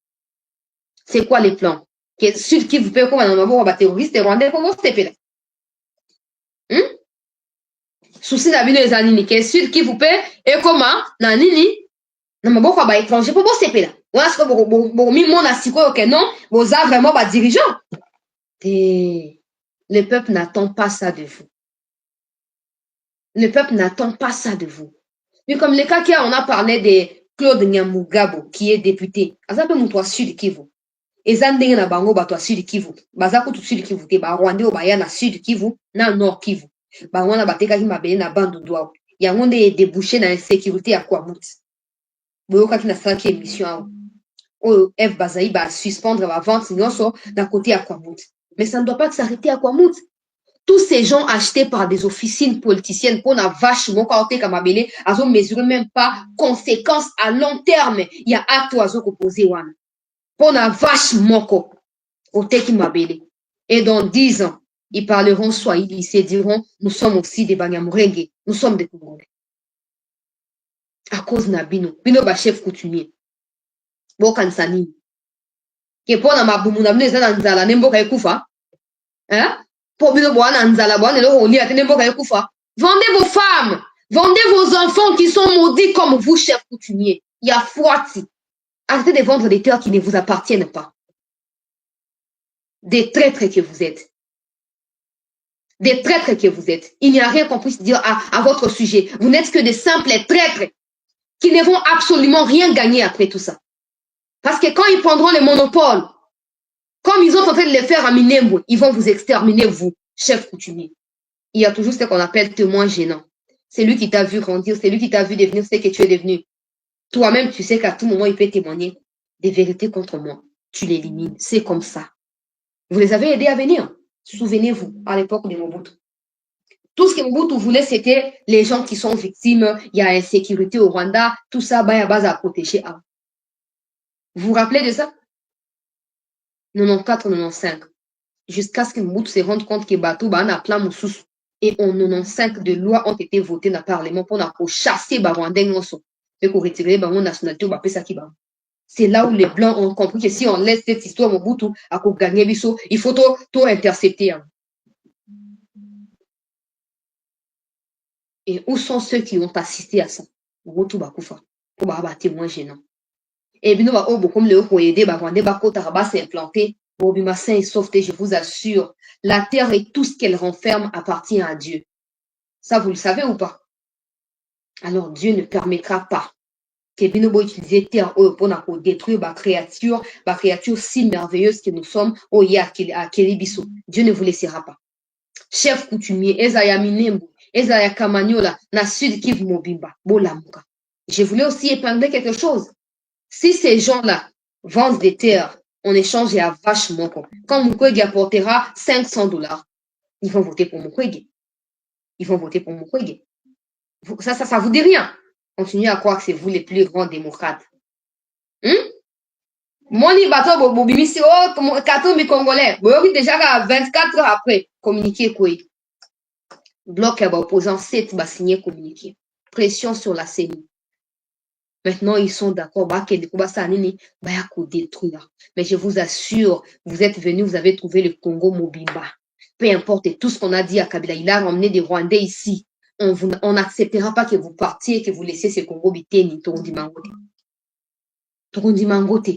C'est quoi les plans? Sud qui vous peut comme un nombre de terroristes rwandais pour vous stepper là. Souci d'abîmer les anini que sud qui vous peut et comment nanini na maboko ba étranger pour vous stepper là. Voilà ce que vous mis mon asiko ok non, vous avez vraiment ba dirigeant. Et le peuple n'attend pas ça de vous. Le peuple n'attend pas ça de vous. Mais comme les cas on a parlé de Claude Nyamugabo qui est député. Ça peut montrer sud Kivu. Eza ndenge na bango bato ya Sud Kivu. Baza kutu Sud Kivu te ba Rwandais baya na Sud Kivu na Nord Kivu. Bango na batekaki mabele na bandu doa. Yango nde débouché na insécurité ya Kwamut. Boyoka ki na saki émission awo. O F Bazaï ba suspendre la vente nyonso na côté ya Kwamut. Mais ça ne doit pas s'arrêter à Kwamut. Tous ces gens achetés par des officines politiciennes pour na vache moko ote kamabele, azo mesurer même pas conséquences à long terme. Il y a acte azo opposé wana. Pour la vache moko au teki mabele. Et dans 10 ans, ils parleront Swahili, ils se diront, nous sommes aussi des Banyamurenge, nous sommes des Congolais. À cause na bino ba chef coutumier. Boka nsani. Ke pona mabumu na bino ezana nzala nemboka ekufa. Pour bino boana nzala boana lo oli ate nemboka ekufa. Vendez vos femmes, vendez vos enfants qui sont maudits comme vous chef coutumier. Il y a fouati. Arrêtez de vendre des terres qui ne vous appartiennent pas. Des traîtres que vous êtes. Des traîtres que vous êtes. Il n'y a rien qu'on puisse dire à votre sujet. Vous n'êtes que des simples traîtres qui ne vont absolument rien gagner après tout ça. Parce que quand ils prendront le monopole Comme ils ont tenté de les faire à Minembwe, ils vont vous exterminer, vous, chef coutumier. Il y a toujours ce qu'on appelle témoin gênant. C'est lui qui t'a vu grandir, c'est lui qui t'a vu devenir ce que tu es devenu. Toi-même, tu sais qu'à tout moment, il peut témoigner des vérités contre moi. Tu l'élimines. C'est comme ça. Vous les avez aidés à venir. Souvenez-vous, à l'époque de Mobutu. Tout ce que Mobutu voulait, c'était les gens qui sont victimes, il y a insécurité au Rwanda, tout ça, bah, il y a base à protéger. Vous vous rappelez de ça? 94, 95. Jusqu'à ce que Mobutu se rende compte que Batou, bah, on a plein Moussous. Et en 95, de lois ont été votées dans le Parlement pour chasser les Rwandais et pour retirer la nationalité, c'est là où les Blancs ont compris que si on laisse cette histoire Mobutu à gagner, il faut tout intercepter. Et où sont ceux qui ont assisté à ça? Mobutu Bakufa, pour avoir témoin gênant. Et bien, comme le Rwandais, Rwandais s'est implanté, Saint et sauveté, je vous assure, la terre et tout ce qu'elle renferme appartient à Dieu. Ça, vous le savez ou pas? Alors, Dieu ne permettra pas que Binobo utilise terre pour détruire la créature si merveilleuse que nous sommes, Dieu ne vous laissera pas. Chef coutumier, Ezaya Minembo, Ezaya Kamanyola, na Sud Kivu Mobimba, Bolamuka. Je voulais aussi épingler quelque chose. Si ces gens-là vendent des terres en échange à vache Moko, quand Mukwege apportera $500, ils vont voter pour Mukwege. Ils vont voter pour Mukwege. Ça vous dit rien. Continuez à croire que c'est vous les plus grands démocrates. Moni bato bobimisi Katumbi congolais. Boyoki déjà 24 heures après, communiqué quoi. Bloc opposant 7 va signer communiqué. Pression sur la CENI. Maintenant, ils sont d'accord. Détruire. Mais je vous assure, vous êtes venus, vous avez trouvé le Congo Mobimba. Peu importe tout ce qu'on a dit à Kabila, il a ramené des Rwandais ici. On n'acceptera pas que vous partiez et que vous laissiez ce Congo Biteni, Torundi Mangote.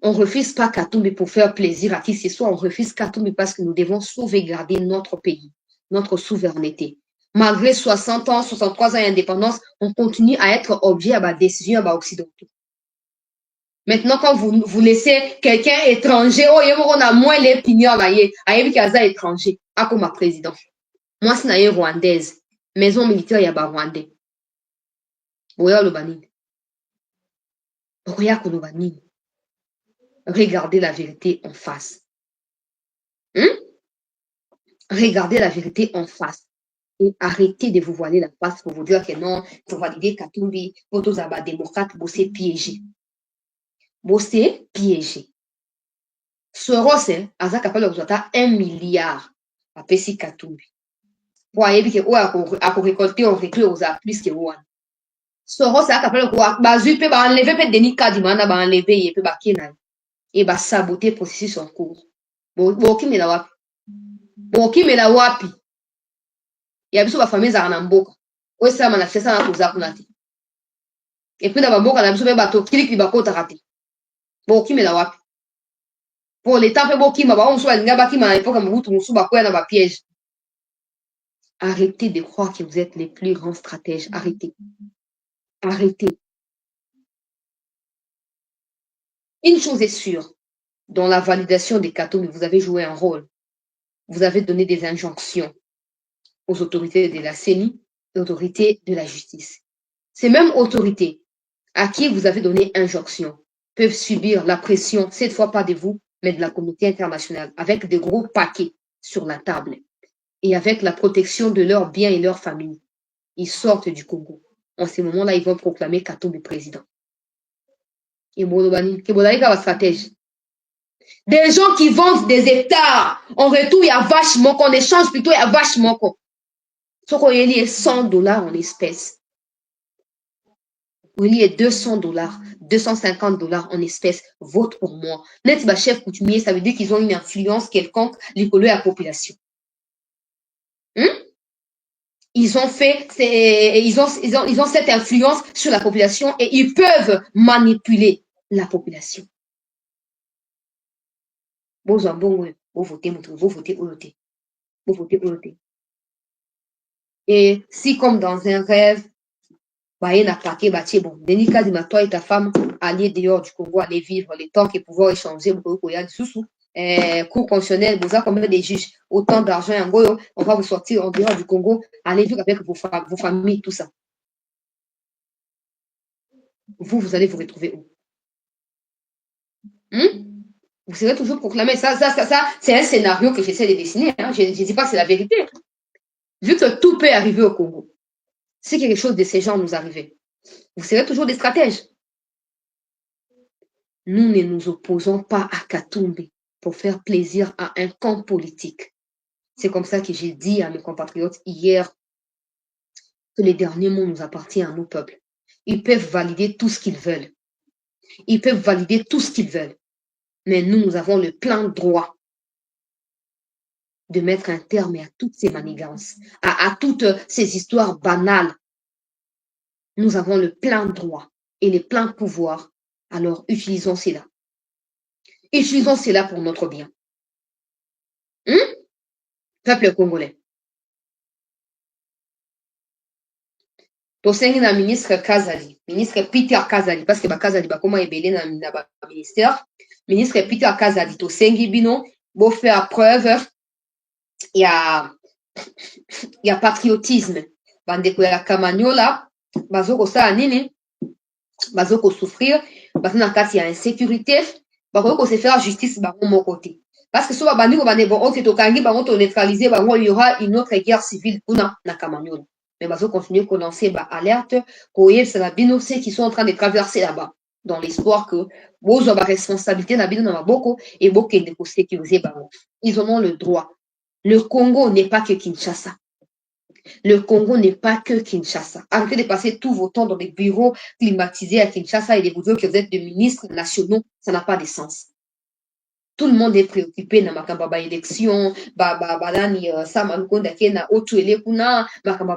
On refuse pas Katumbi pour faire plaisir à qui que ce soit. On refuse Katumbi parce que nous devons sauvegarder notre pays, notre souveraineté. Malgré 60 ans, 63 ans d'indépendance, on continue à être objet à la décision occidentaux. Maintenant, quand vous laissez quelqu'un étranger, on a moins les pignons là, étranger, comme ma président. Moi, c'est une rwandaise. Maison militaire, il y a pas rwandais. Oya le banine. Oya le banine. Regardez la vérité en face. Regardez la vérité en face. Et arrêtez de vous voiler la face pour vous dire que non, pour valider Katumbi, pour tous les démocrates, vous c'est piégé. Vous c'est piégé. Soros, a capable de 1 milliard à Pessi Katumbi. Pour aller que à récolter, on réclame aux plus que Ouan. Soros a capable de bazu peut enlever peut Denis Kadimana ba enlever et peut ba Kenan et ba saboter processus en cours. Boki me la wapi. Boki me la wapi. Ya biso ba famille za na mboka. Osa manifesta na kuza kunati. Et puis na ba mboka na biso be bato kiliki ba kota kati. Boki me la wapi. Pour les temps pe boki ma ba on so nga ba ki ma époque Mobutu musu ba kwa na ba piège. Arrêtez de croire que vous êtes les plus grands stratèges. Arrêtez. Arrêtez. Une chose est sûre, dans la validation des Katumbi, vous avez joué un rôle. Vous avez donné des injonctions aux autorités de la CENI et aux autorités de la justice. Ces mêmes autorités à qui vous avez donné injonction peuvent subir la pression, cette fois pas de vous, mais de la communauté internationale, avec des gros paquets sur la table et avec la protection de leurs biens et leurs familles. Ils sortent du Congo. En ce moment-là, ils vont proclamer Katumbi président. Et stratège. Des gens qui vendent des hectares, en retour, il y a vachement qu'on échange plutôt, il y a vachement qu'on. Ce qu'on y est $100 en espèces. Il y a $200, $250 en espèces, vote pour moi. Net ba chef coutumier, ça veut dire qu'ils ont une influence quelconque sur la population. Ils ont cette influence sur la population et ils peuvent manipuler la population. Vous votez. Et si comme dans un rêve, bon, Denis Kadima, toi et ta femme, aller dehors du Congo, aller vivre les temps et pouvoir échanger, cours constitutionnel, vous avez combien des juges, autant d'argent, en gros, on va vous sortir en dehors du Congo, aller vivre avec vos familles, tout ça. Vous allez vous retrouver où? Vous serez toujours proclamé. Ça c'est un scénario que j'essaie de dessiner. Hein. Je ne dis pas que c'est la vérité. Vu que tout peut arriver au Congo, si quelque chose de ces gens nous arrivait, vous serez toujours des stratèges. Nous ne nous opposons pas à Katumbi pour faire plaisir à un camp politique. C'est comme ça que j'ai dit à mes compatriotes hier que les derniers mots nous appartiennent à nos peuples. Ils peuvent valider tout ce qu'ils veulent. Ils peuvent valider tout ce qu'ils veulent. Mais nous avons le plein droit de mettre un terme à toutes ces manigances, à toutes ces histoires banales. Nous avons le plein droit et le plein pouvoir. Alors, utilisons cela. Utilisons cela pour notre bien. Peuple congolais. Tosengi na ministre Kazali, ministre Peter Kazali, parce que Kazali comment ebele na ministère, ministre Peter Kazali, tosengi bino, beau faire preuve, il y a patriotisme. Bandeko ya Kamanyola, bazoko sa nini, bazoko souffrir, bazona kati ya insécurité, bazoko se faire justice bango mon côté. Parce que soit bandiko bon, ok, tokangi bango to neutraliser bango, il y aura une autre guerre civile kuna na Kamanyola. Mais ils vont continuer à lancer alerte, c'est la bino ceux qui sont en train de traverser là-bas, dans l'espoir que vous avez la responsabilité na bino na boko et boko de sécuriser bango. Ils en ont le droit. Le Congo n'est pas que Kinshasa. Le Congo n'est pas que Kinshasa. Arrêtez de passer tout votre temps dans des bureaux climatisés à Kinshasa et de vous dire que vous êtes des ministres nationaux, ça n'a pas de sens. Tout le monde est préoccupé na makamba élection,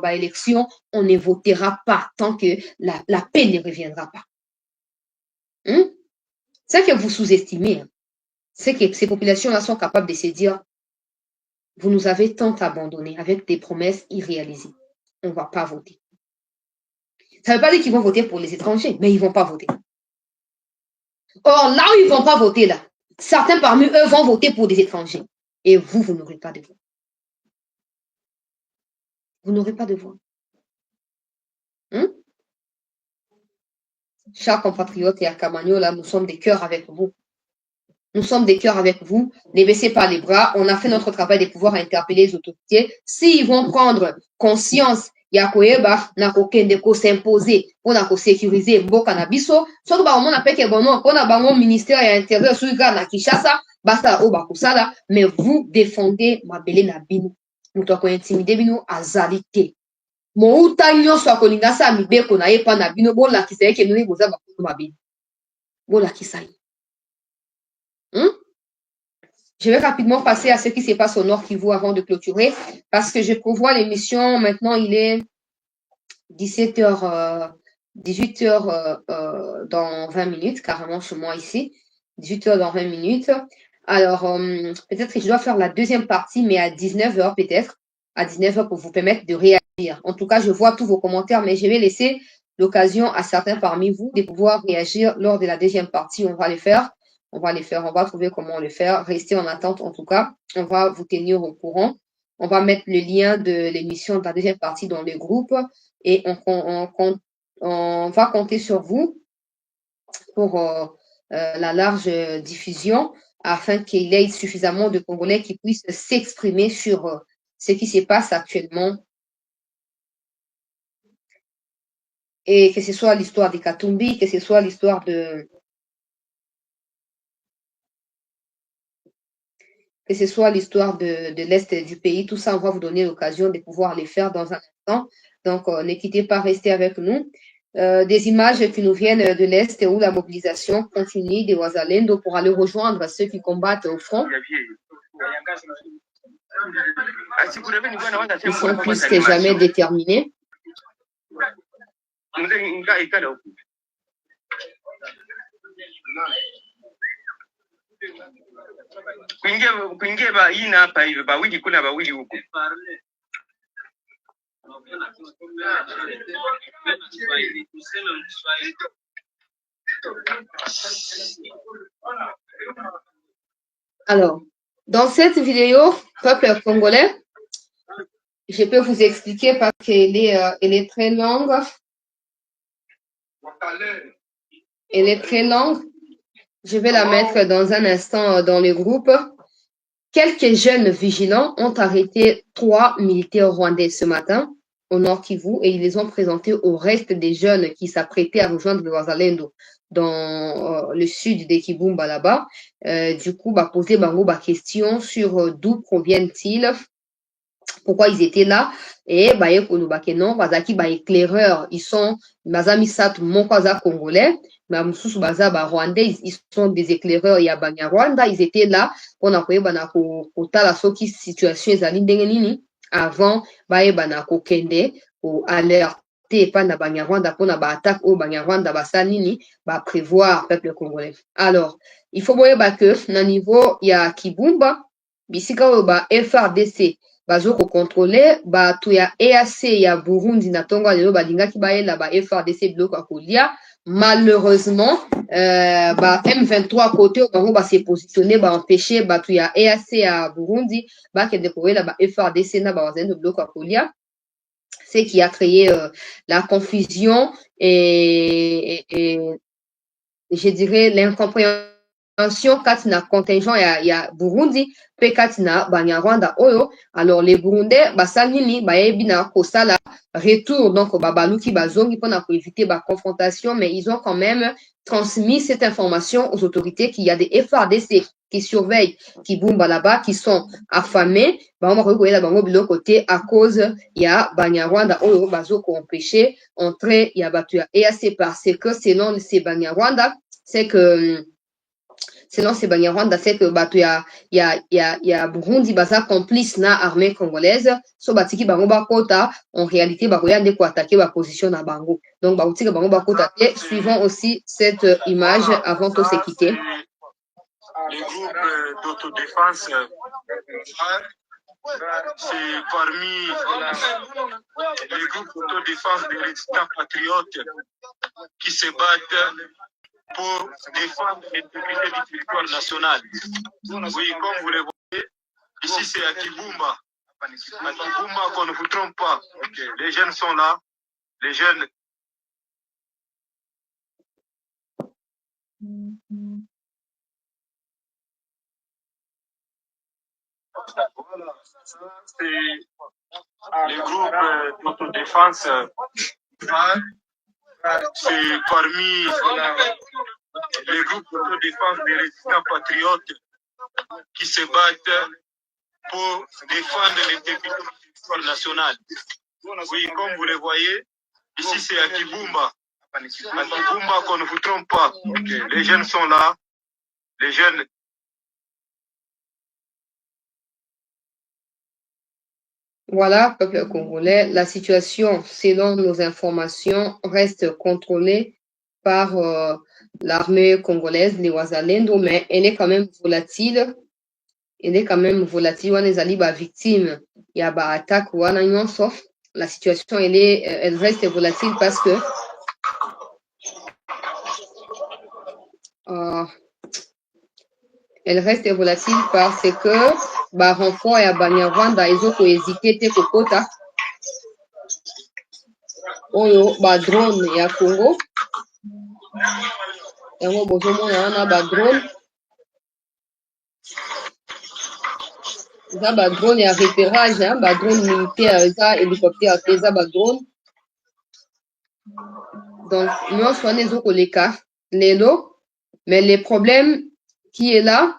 élection, on ne votera pas tant que la paix ne reviendra pas. C'est que vous sous-estimez. C'est que ces populations-là sont capables de se dire, vous nous avez tant abandonnés avec des promesses irréalisées. On ne va pas voter. Ça ne veut pas dire qu'ils vont voter pour les étrangers, mais ils ne vont pas voter. Or, là où ils ne vont pas voter, là, certains parmi eux vont voter pour des étrangers. Et vous n'aurez pas de voix. Vous n'aurez pas de voix. Chers compatriotes et à Kamanyola, nous sommes des cœurs avec vous. Nous sommes des cœurs avec vous. Ne baissez pas les bras. On a fait notre travail de pouvoir interpeller les autorités. S'ils vont prendre conscience, yakoeba na kokende ko s'imposer pour na ko sécuriser mboka na biso. Soki ba omona peke bono, on a bango ministère ya intérieur sur na Kinshasa, basta o bakusala, mais vous défendez mabele na bino. Muto ko intimider bino azalité. Mouta nyonso akolinga sa mibeko na ye pa na bino bolakisa eke nini boza bakulu mabini. Bolakisa ye. Je vais rapidement passer à ce qui se passe au Nord Kivu avant de clôturer, parce que je prévois l'émission, maintenant il est 17h, 18h dans 20 minutes, carrément chez moi ici, 18h dans 20 minutes. Alors, peut-être que je dois faire la deuxième partie, mais à 19h peut-être, à 19h pour vous permettre de réagir. En tout cas, je vois tous vos commentaires, mais je vais laisser l'occasion à certains parmi vous de pouvoir réagir lors de la deuxième partie. On va les faire. On va trouver comment le faire. Restez en attente en tout cas. On va vous tenir au courant. On va mettre le lien de l'émission de la deuxième partie dans le groupe et on va compter sur vous pour la large diffusion afin qu'il y ait suffisamment de Congolais qui puissent s'exprimer sur ce qui se passe actuellement. Et que ce soit l'histoire des Katumbi, que ce soit l'histoire de l'Est du pays, tout ça, on va vous donner l'occasion de pouvoir les faire dans un instant. Donc, ne quittez pas, restez avec nous. Des images qui nous viennent de l'Est où la mobilisation continue des Wazalendo pour aller rejoindre ceux qui combattent au front. Ils sont plus que jamais déterminés. Kuingia baina hapa hivyo bawili kuna bawili huko. Alors, dans cette vidéo, peuple congolais, je peux vous expliquer parce qu'elle est très longue. Elle est très longue. Je vais la mettre dans un instant dans le groupe. Quelques jeunes vigilants ont arrêté 3 militaires rwandais ce matin au Nord Kivu et ils les ont présentés au reste des jeunes qui s'apprêtaient à rejoindre le Wazalendo dans le sud de Kibumba là-bas. Du coup, poser bango question sur d'où proviennent-ils, pourquoi ils étaient là et non bazaki éclaireurs, ils sont mazamisat mokwaza congolais mais mususu baza rwandais, ils sont des éclaireurs ya Banyarwanda, ils étaient là pona koyebana kotala soki situation ezali ndenge nini avant bayebana kokende ko alerte epai na Banyarwanda mpona baattaque oyo Banyarwanda basala nini prévoir peuple congolais. Alors il faut boyeba que na niveau ya Kibumba bisika oyo FRDC bazo contrôler bato ya EAC ya Burundi na tongo lelo balingaki bayela FRDC biloko ya kolia. Malheureusement M23 côté bango s'est positionné empêcher bato ya EAC ya Burundi bakende koyela FRDC na bazendo biloko ya kolia, ce qui a créé la confusion et je dirais l'incompréhension kati na contingent ya Burundi pe kati na Banyarwanda oyo. Alors les Burundais basali nini bayebi na kosala retour, donc babaluki bazongi pona ko éviter confrontation, mais ils ont quand même transmis cette information aux autorités qu'il y a des FRDC qui surveillent Kibumba là-bas, qui sont affamés bango koyela bango biloko te à cause ya Banyarwanda oyo bazo ko empêcher entrer ya bato ya EAC, parce que selon ces Banyarwanda c'est que bato ya Burundi baza complice na armée congolaise, so batiki bango bakota en réalité bakoya nde ko attaquer ba position na bango, donc bakotika bango bakota te. Suivons aussi cette image avant de se quitter. Les groupes d'autodéfense, c'est parmi les groupes d'autodéfense des résistants patriotes qui se battent pour défendre l'intégrité du territoire national. Oui, comme vous le voyez, ici c'est à Kibumba. À Kibumba, qu'on ne vous trompe pas. Okay. Les jeunes sont là. Les jeunes. Voilà, c'est les groupes d'autodéfense. C'est parmi les groupes d'autodéfense des résistants patriotes qui se battent pour défendre l'intégrité du territoire national. Oui, comme vous le voyez, ici c'est à Kibumba. À Kibumba, qu'on ne vous trompe pas. Okay. Les jeunes sont là. Les jeunes. Voilà, peuple congolais, la situation, selon nos informations, reste contrôlée par l'armée congolaise, les Wazalendo, mais elle est quand même volatile. Elle est quand même volatile. On est victime. Il y a des attaques ou sauf la situation, elle reste volatile parce que elle reste volatile parce que renfort ya Banyarwanda ezoko hésité te kokota oyo drone ya Congo yango bozomona wana drone eza drone ya repérage, drone militaire, eza hélicoptère te, eza drone. Donc nyonso wana ezokoleka lelo, mais le problème qui est là,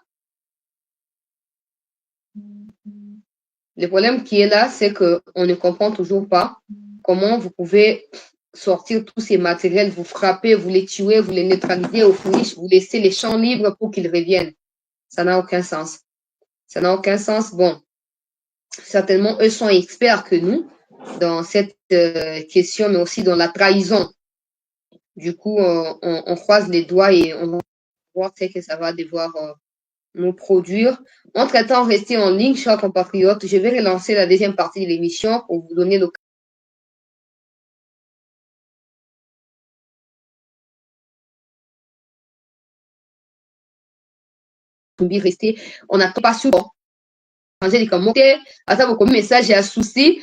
c'est que on ne comprend toujours pas comment vous pouvez sortir tous ces matériels, vous frapper, vous les tuer, vous les neutraliser au finish, vous laissez les champs libres pour qu'ils reviennent. Ça n'a aucun sens. Ça n'a aucun sens. Bon, certainement, eux sont experts que nous dans cette question, mais aussi dans la trahison. Du coup, on croise les doigts et on va voir ce que ça va devoir nous produire. Entre-temps, restez en ligne, chers compatriotes. Je vais relancer la deuxième partie de l'émission pour vous donner l'occasion rester. On n'attend pas sur changer les message et à souci.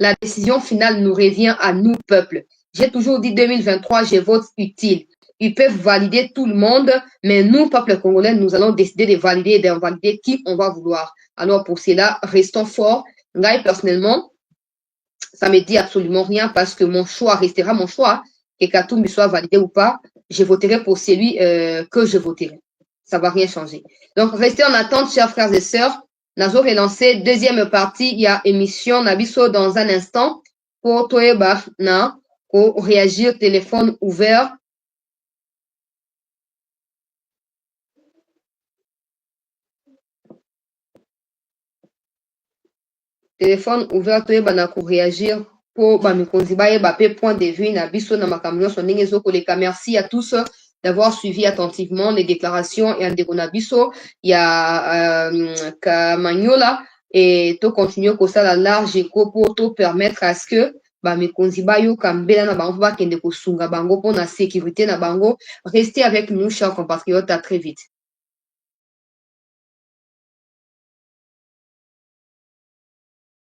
La décision finale nous revient à nous, peuple. J'ai toujours dit 2023, je vote utile. Ils peuvent valider tout le monde, mais nous, peuple congolais, nous allons décider de valider et d'invalider qui on va vouloir. Alors pour cela, restons forts. Moi, personnellement, ça me dit absolument rien parce que mon choix restera mon choix. Que Katoum soit validé ou pas, je voterai pour celui que je voterai. Ça va rien changer. Donc, restez en attente, chers frères et sœurs. Nazo relancé deuxième partie, il y a émission Nabiso dans un instant pour Toeba na pour réagir téléphone ouvert. Téléphone ouvert Toeba na pour réagir pour bamikonzi ba point de vue Nabiso na makamyo soninge zoko les merci à tous d'avoir suivi attentivement les déclarations et Andeko Nabiso. Il y a Kamanyola et to continuer comme ça la large écho pour te permettre à ce que mikonzi bayo kambela na bango ba kende ko sunga bango pour la sécurité na bango. Restez avec nous, chers compatriotes, à très vite.